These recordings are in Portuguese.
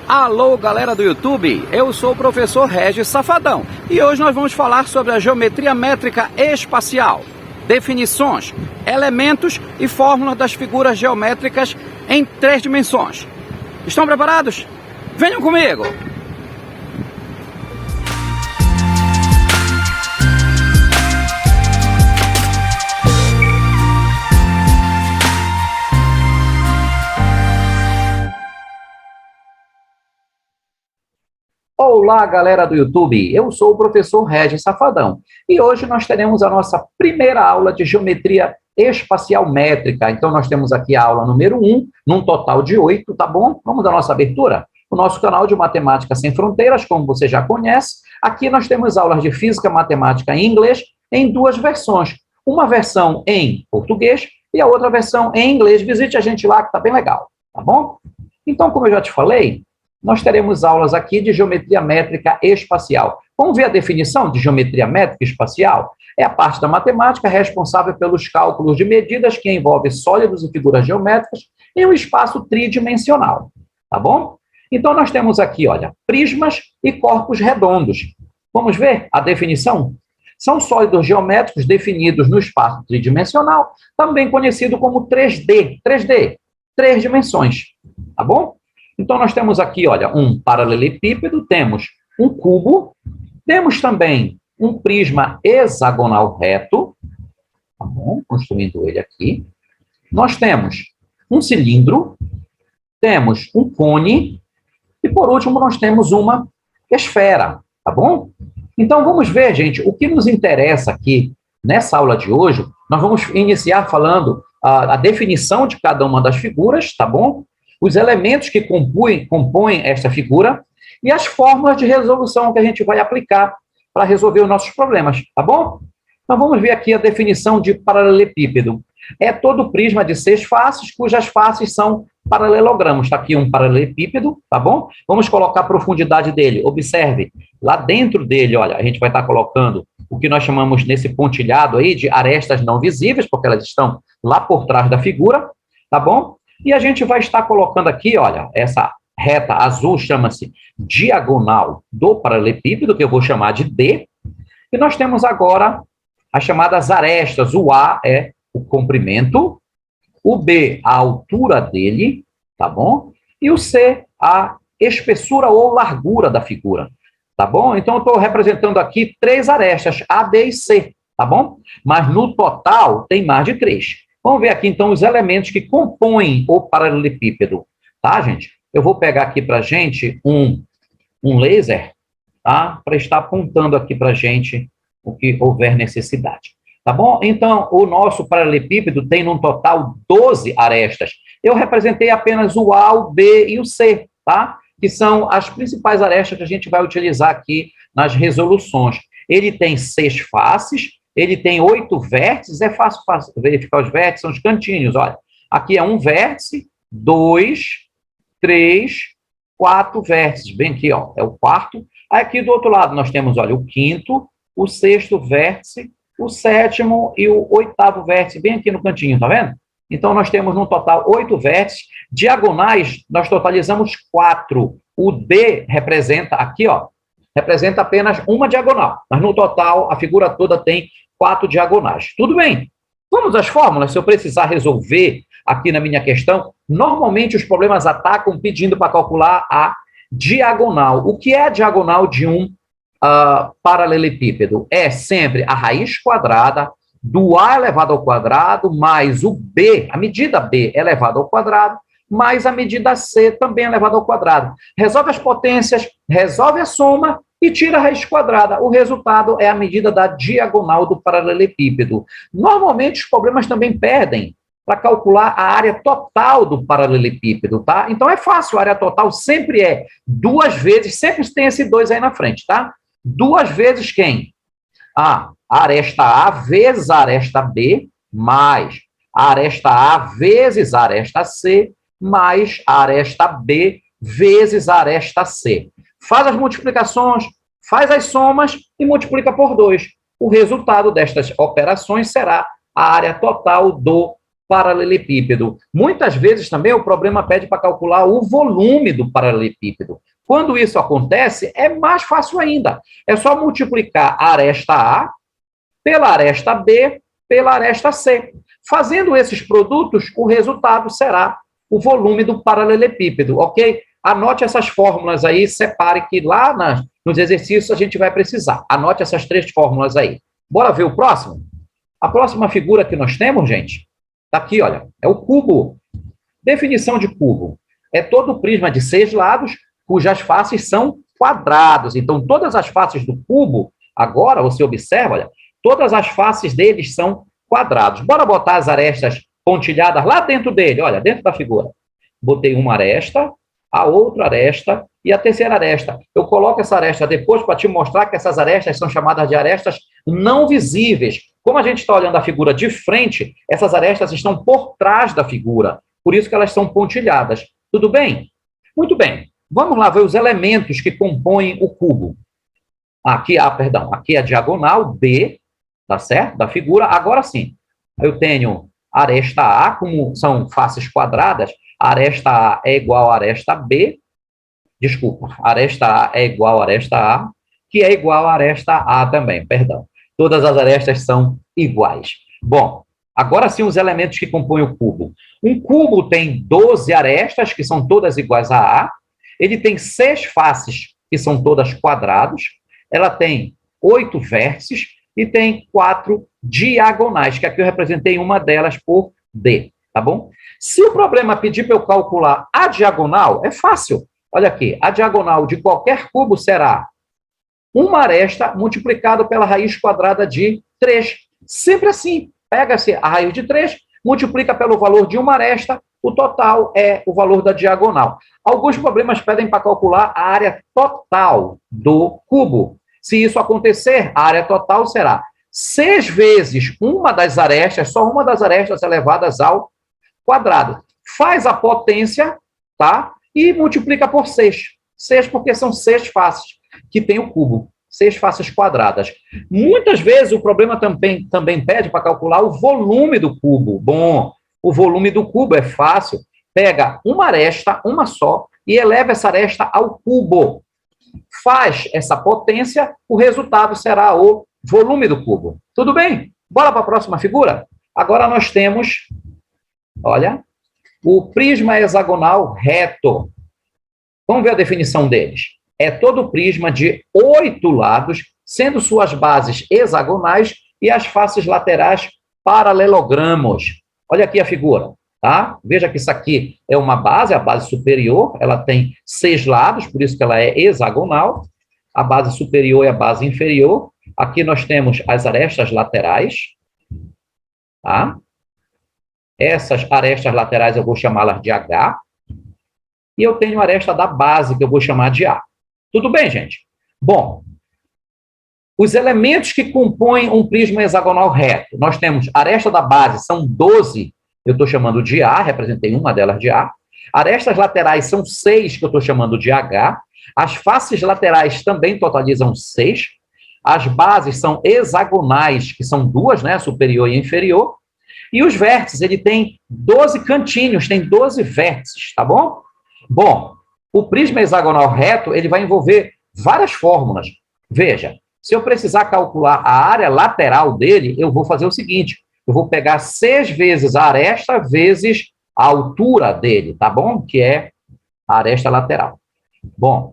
Alô, galera do YouTube, eu sou o professor Regis Safadão e hoje nós vamos falar sobre a geometria métrica espacial, definições, elementos e fórmulas das figuras geométricas em 3 dimensões. Estão preparados? Venham comigo! Olá, galera do YouTube, eu sou o professor Regis Safadão e hoje nós teremos a nossa primeira aula de geometria espacial métrica. Então nós temos aqui a aula número 1, num total de 8, tá bom? Vamos dar nossa abertura? O nosso canal de Matemática Sem Fronteiras, como você já conhece, aqui nós temos aulas de Física, Matemática e Inglês em 2 versões. Uma versão em português e a outra versão em inglês. Visite a gente lá que tá bem legal, tá bom? Então, como eu já te falei, nós teremos aulas aqui de geometria métrica espacial. Vamos ver a definição de geometria métrica espacial? É a parte da matemática responsável pelos cálculos de medidas que envolve sólidos e figuras geométricas em um espaço tridimensional, tá bom? Então, nós temos aqui, olha, prismas e corpos redondos. Vamos ver a definição? São sólidos geométricos definidos no espaço tridimensional, também conhecido como 3D, 3 dimensões, tá bom? Então, nós temos aqui, olha, um paralelepípedo, temos um cubo, temos também um prisma hexagonal reto, tá bom? Construindo ele aqui. Nós temos um cilindro, temos um cone e, por último, nós temos uma esfera, tá bom? Então, vamos ver, gente, o que nos interessa aqui nessa aula de hoje. Nós vamos iniciar falando a definição de cada uma das figuras, tá bom? Os elementos que compõem esta figura e as fórmulas de resolução que a gente vai aplicar para resolver os nossos problemas, tá bom? Então, vamos ver aqui a definição de paralelepípedo. É todo prisma de 6 faces, cujas faces são paralelogramos. Está aqui um paralelepípedo, tá bom? Vamos colocar a profundidade dele. Observe, lá dentro dele, olha, a gente vai estar colocando o que nós chamamos nesse pontilhado aí de arestas não visíveis, porque elas estão lá por trás da figura, tá bom? E a gente vai estar colocando aqui, olha, essa reta azul chama-se diagonal do paralelepípedo, que eu vou chamar de D. E nós temos agora as chamadas arestas. O A é o comprimento, o B a altura dele, tá bom? E o C a espessura ou largura da figura, tá bom? Então, eu estou representando aqui 3 arestas, A, B e C, tá bom? Mas no total tem mais de 3. Vamos ver aqui, então, os elementos que compõem o paralelepípedo, tá, gente? Eu vou pegar aqui para a gente um laser, tá? Para estar apontando aqui para a gente o que houver necessidade, tá bom? Então, o nosso paralelepípedo tem, no total, 12 arestas. Eu representei apenas o A, o B e o C, tá? Que são as principais arestas que a gente vai utilizar aqui nas resoluções. Ele tem 6 faces, ele tem 8 vértices, é fácil verificar os vértices, são os cantinhos, olha. Aqui é um vértice, 2, 3, 4 vértices, bem aqui, ó, é o 4º. Aqui do outro lado nós temos, olha, o 5º, o 6º vértice, o 7º e o 8º vértice, bem aqui no cantinho, tá vendo? Então nós temos no total 8 vértices, diagonais nós totalizamos 4. O D representa, aqui, ó, representa apenas uma diagonal, mas no total a figura toda tem 4 diagonais. Tudo bem? Vamos às fórmulas, se eu precisar resolver aqui na minha questão, normalmente os problemas atacam pedindo para calcular a diagonal. O que é a diagonal de um paralelepípedo? É sempre a raiz quadrada do A elevado ao quadrado mais o B, a medida B elevado ao quadrado, mais a medida C também elevado ao quadrado. Resolve as potências, resolve a soma e tira a raiz quadrada. O resultado é a medida da diagonal do paralelepípedo. Normalmente, os problemas também pedem para calcular a área total do paralelepípedo, tá? Então, é fácil, a área total sempre é 2 vezes, sempre tem esse 2 aí na frente, tá? 2 vezes quem? A aresta A vezes a aresta B, mais a aresta A vezes a aresta C, mais a aresta B vezes a aresta C. Faz as multiplicações, faz as somas e multiplica por 2. O resultado destas operações será a área total do paralelepípedo. Muitas vezes também o problema pede para calcular o volume do paralelepípedo. Quando isso acontece, é mais fácil ainda. É só multiplicar a aresta A pela aresta B pela aresta C. Fazendo esses produtos, o resultado será o volume do paralelepípedo, ok? Anote essas fórmulas aí, separe que lá nos exercícios a gente vai precisar. Anote essas 3 fórmulas aí. Bora ver o próximo? A próxima figura que nós temos, gente, está aqui, olha, é o cubo. Definição de cubo. É todo prisma de 6 lados, cujas faces são quadrados. Então, todas as faces do cubo, agora você observa, olha, todas as faces deles são quadrados. Bora botar as arestas pontilhadas lá dentro dele, olha, dentro da figura. Botei uma aresta, a outra aresta e a terceira aresta. Eu coloco essa aresta depois para te mostrar que essas arestas são chamadas de arestas não visíveis. Como a gente está olhando a figura de frente, essas arestas estão por trás da figura. Por isso que elas são pontilhadas. Tudo bem? Muito bem. Vamos lá ver os elementos que compõem o cubo. Aqui é a diagonal B, tá certo? Da figura. Agora sim, eu tenho aresta A, como são faces quadradas, a aresta A é igual a aresta B, desculpa, aresta A é igual a aresta A, que é igual a aresta A também, perdão. Todas as arestas são iguais. Bom, agora sim os elementos que compõem o cubo. Um cubo tem 12 arestas, que são todas iguais a A, ele tem 6 faces, que são todas quadrados, ela tem 8 vértices e tem 4 diagonais, que aqui eu representei uma delas por D, tá bom? Se o problema pedir para eu calcular a diagonal, é fácil. Olha aqui, a diagonal de qualquer cubo será uma aresta multiplicado pela raiz quadrada de 3. Sempre assim, pega-se a raiz de 3, multiplica pelo valor de uma aresta, o total é o valor da diagonal. Alguns problemas pedem para calcular a área total do cubo. Se isso acontecer, a área total será 6 vezes uma das arestas, só uma das arestas elevadas ao quadrado. Faz a potência, tá? E multiplica por 6. 6 porque são 6 faces que tem o cubo. 6 faces quadradas. Muitas vezes o problema também pede para calcular o volume do cubo. Bom, o volume do cubo é fácil. Pega uma aresta, uma só, e eleva essa aresta ao cubo. Faz essa potência, o resultado será o volume do cubo. Tudo bem? Bora para a próxima figura? Agora nós temos, olha, o prisma hexagonal reto. Vamos ver a definição deles. É todo prisma de 8 lados, sendo suas bases hexagonais e as faces laterais paralelogramos. Olha aqui a figura, tá? Veja que isso aqui é uma base, a base superior, ela tem 6 lados, por isso que ela é hexagonal. A base superior e a base inferior. Aqui nós temos as arestas laterais, tá? Essas arestas laterais eu vou chamá-las de H. E eu tenho a aresta da base, que eu vou chamar de A. Tudo bem, gente? Bom, os elementos que compõem um prisma hexagonal reto. Nós temos a aresta da base, são 12, eu estou chamando de A, representei uma delas de A. Arestas laterais são 6, que eu estou chamando de H. As faces laterais também totalizam 6. As bases são hexagonais, que são 2, né? Superior e inferior. E os vértices, ele tem 12 cantinhos, tem 12 vértices, tá bom? Bom, o prisma hexagonal reto, ele vai envolver várias fórmulas. Veja, se eu precisar calcular a área lateral dele, eu vou fazer o seguinte, eu vou pegar 6 vezes a aresta vezes a altura dele, tá bom? Que é a aresta lateral. Bom,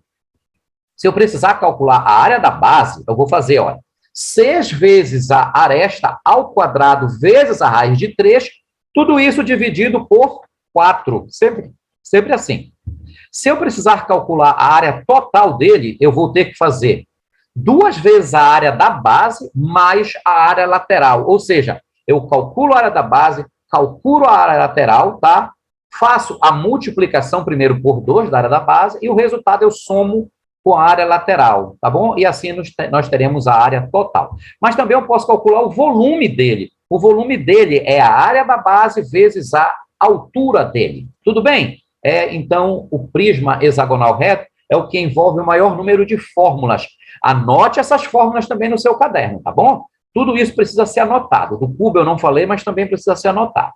se eu precisar calcular a área da base, eu vou fazer, olha, 6 vezes a aresta ao quadrado vezes a raiz de 3, tudo isso dividido por 4, sempre assim. Se eu precisar calcular a área total dele, eu vou ter que fazer 2 vezes a área da base mais a área lateral. Ou seja, eu calculo a área da base, calculo a área lateral, tá? Faço a multiplicação primeiro por 2 da área da base e o resultado eu somo com a área lateral, tá bom? E assim nós teremos a área total. Mas também eu posso calcular o volume dele. O volume dele é a área da base vezes a altura dele. Tudo bem? Então, o prisma hexagonal reto é o que envolve o maior número de fórmulas. Anote essas fórmulas também no seu caderno, tá bom? Tudo isso precisa ser anotado. Do cubo eu não falei, mas também precisa ser anotado.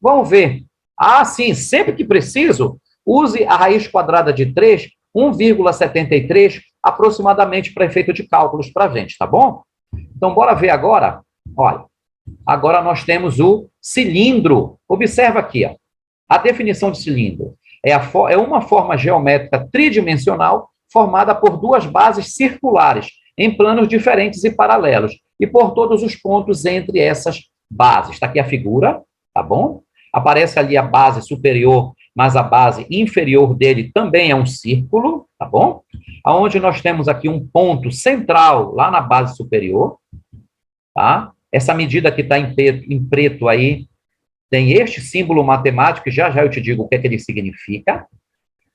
Vamos ver. Ah, sim, sempre que preciso, use a raiz quadrada de 3, 1,73, aproximadamente para efeito de cálculos para a gente, tá bom? Então, bora ver agora. Olha, agora nós temos o cilindro. Observa aqui, ó. A definição de cilindro é uma forma geométrica tridimensional formada por duas bases circulares, em planos diferentes e paralelos, e por todos os pontos entre essas bases. Está aqui a figura, tá bom? Aparece ali a base superior, mas a base inferior dele também é um círculo, tá bom? Aonde nós temos aqui um ponto central lá na base superior, tá? Essa medida que está em preto aí tem este símbolo matemático, que já já eu te digo o que é que ele significa.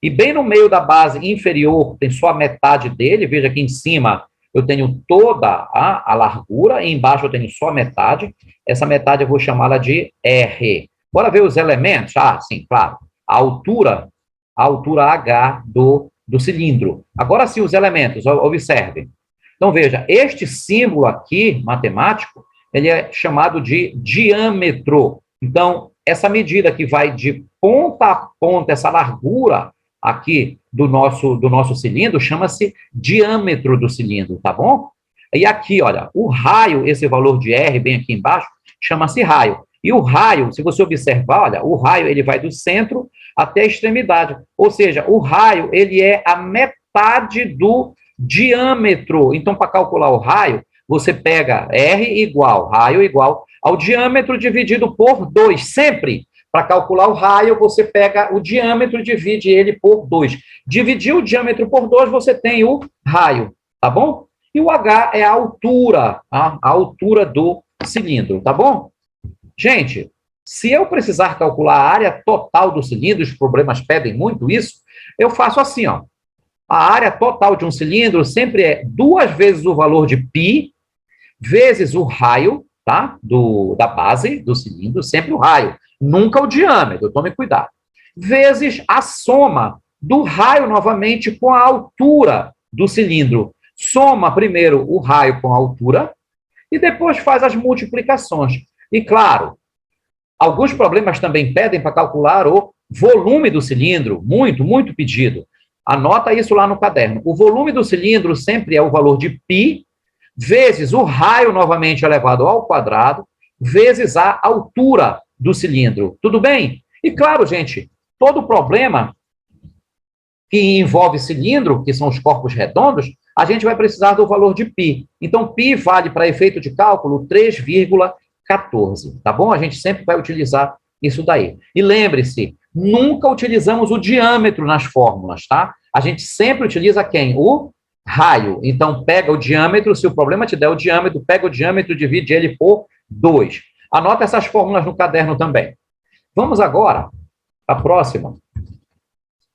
E bem no meio da base inferior tem só a metade dele, veja aqui em cima eu tenho toda a largura, e embaixo eu tenho só a metade. Essa metade eu vou chamá-la de R. Bora ver os elementos? Ah, sim, claro. A altura H do cilindro. Agora sim, os elementos, observem. Então, veja, este símbolo aqui, matemático, ele é chamado de diâmetro. Então, essa medida que vai de ponta a ponta, essa largura aqui do nosso cilindro, chama-se diâmetro do cilindro, tá bom? E aqui, olha, o raio, esse valor de R, bem aqui embaixo, chama-se raio. E o raio, se você observar, olha, o raio ele vai do centro até a extremidade. Ou seja, o raio ele é a metade do diâmetro. Então, para calcular o raio, você pega raio igual ao diâmetro dividido por 2, sempre. Para calcular o raio, você pega o diâmetro e divide ele por 2. Dividir o diâmetro por 2, você tem o raio, tá bom? E o H é a altura do cilindro, tá bom? Gente, se eu precisar calcular a área total do cilindro, os problemas pedem muito isso, eu faço assim, ó. A área total de um cilindro sempre é 2 vezes o valor de π, vezes o raio, tá? Da base do cilindro, sempre o raio, nunca o diâmetro, tome cuidado. Vezes a soma do raio novamente com a altura do cilindro. Soma primeiro o raio com a altura e depois faz as multiplicações. E claro, alguns problemas também pedem para calcular o volume do cilindro, muito pedido. Anota isso lá no caderno. O volume do cilindro sempre é o valor de π, vezes o raio novamente elevado ao quadrado, vezes a altura do cilindro. Tudo bem? E claro, gente, todo problema que envolve cilindro, que são os corpos redondos, a gente vai precisar do valor de π. Então, π vale para efeito de cálculo 3,14, tá bom? A gente sempre vai utilizar isso daí. E lembre-se, nunca utilizamos o diâmetro nas fórmulas, tá? A gente sempre utiliza quem? O raio. Então, pega o diâmetro, se o problema te der o diâmetro, pega o diâmetro e divide ele por 2. Anota essas fórmulas no caderno também. Vamos agora para a próxima,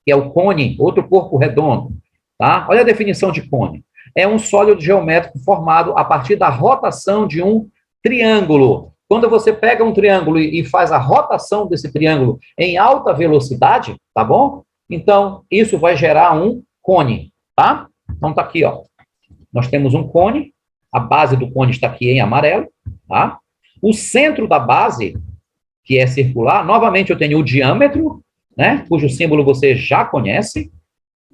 que é o cone, outro corpo redondo, tá? Olha a definição de cone. É um sólido geométrico formado a partir da rotação de um triângulo. Quando você pega um triângulo e faz a rotação desse triângulo em alta velocidade, tá bom? Então, isso vai gerar um cone, tá? Então, tá aqui, ó. Nós temos um cone, a base do cone está aqui em amarelo, tá? O centro da base, que é circular, novamente eu tenho o diâmetro, né? Cujo símbolo você já conhece,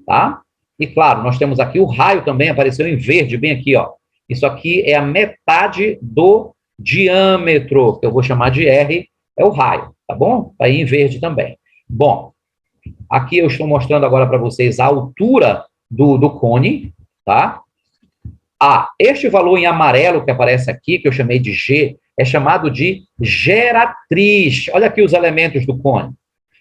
tá? E, claro, nós temos aqui o raio também, apareceu em verde, bem aqui, ó. Isso aqui é a metade do diâmetro, que eu vou chamar de R, é o raio, tá bom? Tá aí em verde também. Bom, aqui eu estou mostrando agora para vocês a altura do cone, tá? Este valor em amarelo que aparece aqui, que eu chamei de G, é chamado de geratriz. Olha aqui os elementos do cone.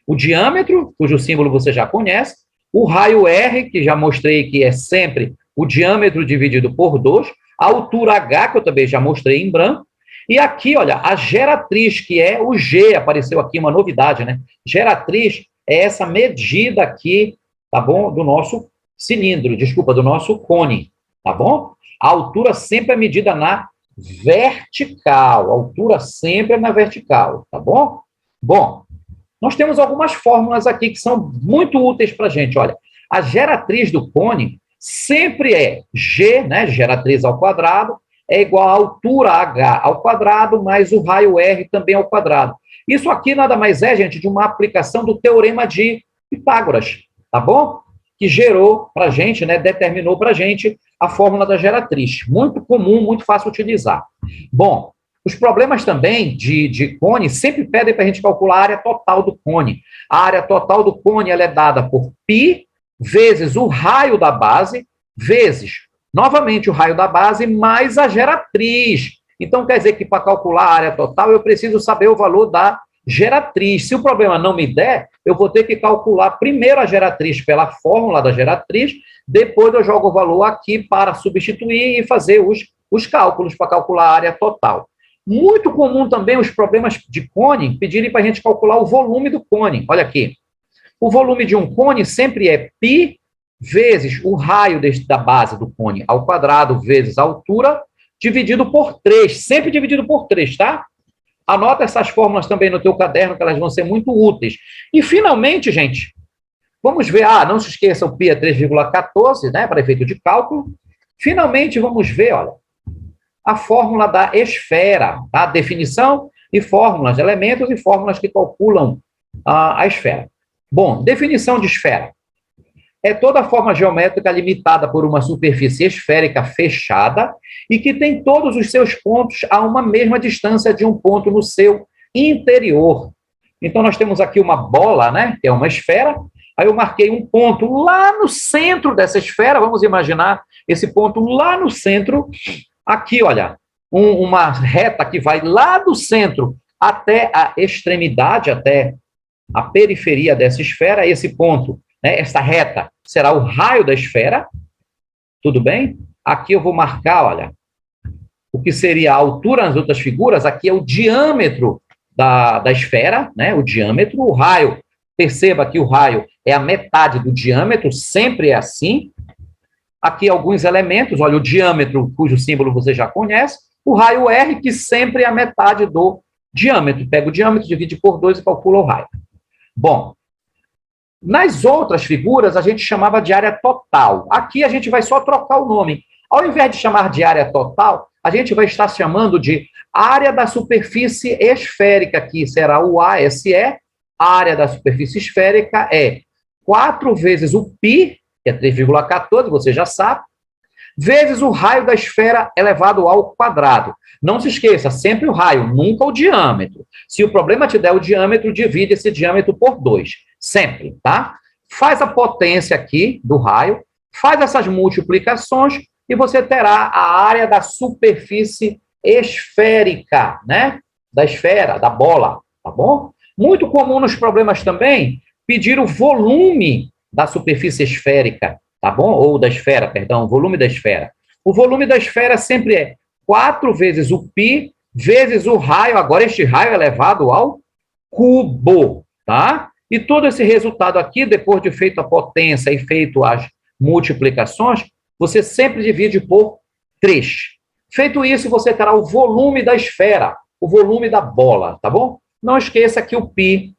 O diâmetro, cujo símbolo você já conhece, o raio R, que já mostrei que é sempre o diâmetro dividido por 2, a altura H, que eu também já mostrei em branco, e aqui, olha, a geratriz, que é o G, apareceu aqui uma novidade, né? Geratriz é essa medida aqui, tá bom? Do nosso cilindro, desculpa, do nosso cone, tá bom? A altura sempre é medida na vertical, a altura sempre é na vertical, tá bom? Bom, nós temos algumas fórmulas aqui que são muito úteis para a gente, olha. A geratriz do cone sempre é G, né, geratriz ao quadrado, é igual à altura H ao quadrado mais o raio R também ao quadrado. Isso aqui nada mais é, gente, de uma aplicação do Teorema de Pitágoras, tá bom? Que gerou para a gente, né, determinou para a gente a fórmula da geratriz. Muito comum, muito fácil de utilizar. Bom, os problemas também de cone sempre pedem para a gente calcular a área total do cone. A área total do cone ela é dada por π vezes o raio da base, vezes, novamente, o raio da base, mais a geratriz. Então, quer dizer que para calcular a área total, eu preciso saber o valor da geratriz. Se o problema não me der, eu vou ter que calcular primeiro a geratriz pela fórmula da geratriz, depois eu jogo o valor aqui para substituir e fazer os cálculos para calcular a área total. Muito comum também os problemas de cone pedirem para a gente calcular o volume do cone. Olha aqui. O volume de um cone sempre é π vezes o raio da base do cone ao quadrado vezes a altura, dividido por 3. Sempre dividido por 3, tá? Anota essas fórmulas também no teu caderno, que elas vão ser muito úteis. E, finalmente, gente, vamos ver... não se esqueça, o π é 3,14, né, para efeito de cálculo. Finalmente, vamos ver, olha, a fórmula da esfera, tá? Definição e fórmulas, elementos e fórmulas que calculam a esfera. Bom, definição de esfera. É toda forma geométrica limitada por uma superfície esférica fechada e que tem todos os seus pontos a uma mesma distância de um ponto no seu interior. Então, nós temos aqui uma bola, né, que é uma esfera. Aí eu marquei um ponto lá no centro dessa esfera. Vamos imaginar esse ponto lá no centro. Aqui, olha, uma reta que vai lá do centro até a extremidade, até a periferia dessa esfera, esse ponto, né, essa reta, será o raio da esfera, tudo bem? Aqui eu vou marcar, olha, o que seria a altura nas outras figuras, aqui é o diâmetro da esfera, né, o diâmetro, o raio, perceba que o raio é a metade do diâmetro, sempre é assim. Aqui alguns elementos, olha, o diâmetro, cujo símbolo você já conhece, o raio R, que sempre é a metade do diâmetro. Pega o diâmetro, divide por 2 e calcula o raio. Bom, nas outras figuras, a gente chamava de área total. Aqui a gente vai só trocar o nome. Ao invés de chamar de área total, a gente vai estar chamando de área da superfície esférica, que será o ASE. A área da superfície esférica é 4 vezes o π, que é 3,14, você já sabe, vezes o raio da esfera elevado ao quadrado. Não se esqueça, sempre o raio, nunca o diâmetro. Se o problema te der o diâmetro, divide esse diâmetro por 2. Sempre, tá? Faz a potência aqui do raio, faz essas multiplicações e você terá a área da superfície esférica, né? Da esfera, da bola, tá bom? Muito comum nos problemas também pedir o volume da superfície esférica, tá bom? Ou da esfera, perdão, o volume da esfera. O volume da esfera sempre é 4 vezes o π vezes o raio, agora este raio é elevado ao cubo, tá? E todo esse resultado aqui, depois de feito a potência e feito as multiplicações, você sempre divide por 3. Feito isso, você terá o volume da esfera, o volume da bola, tá bom? Não esqueça que o π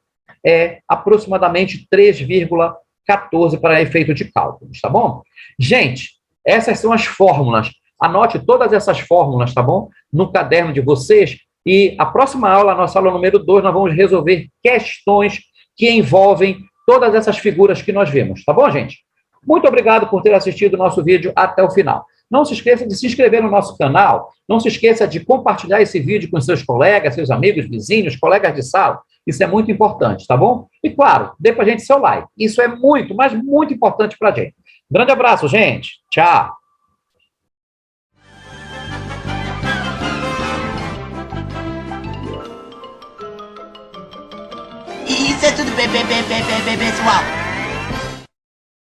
é aproximadamente 3,14 para efeito de cálculos, tá bom? Gente, essas são as fórmulas. Anote todas essas fórmulas, tá bom? No caderno de vocês. E a próxima aula, a nossa aula número 2, nós vamos resolver questões que envolvem todas essas figuras que nós vemos, tá bom, gente? Muito obrigado por ter assistido o nosso vídeo até o final. Não se esqueça de se inscrever no nosso canal, não se esqueça de compartilhar esse vídeo com seus colegas, seus amigos, vizinhos, colegas de sala. Isso é muito importante, tá bom? E, claro, dê pra gente seu like. Isso é muito, mas muito importante pra gente. Grande abraço, gente. Tchau. Isso é tudo, pessoal.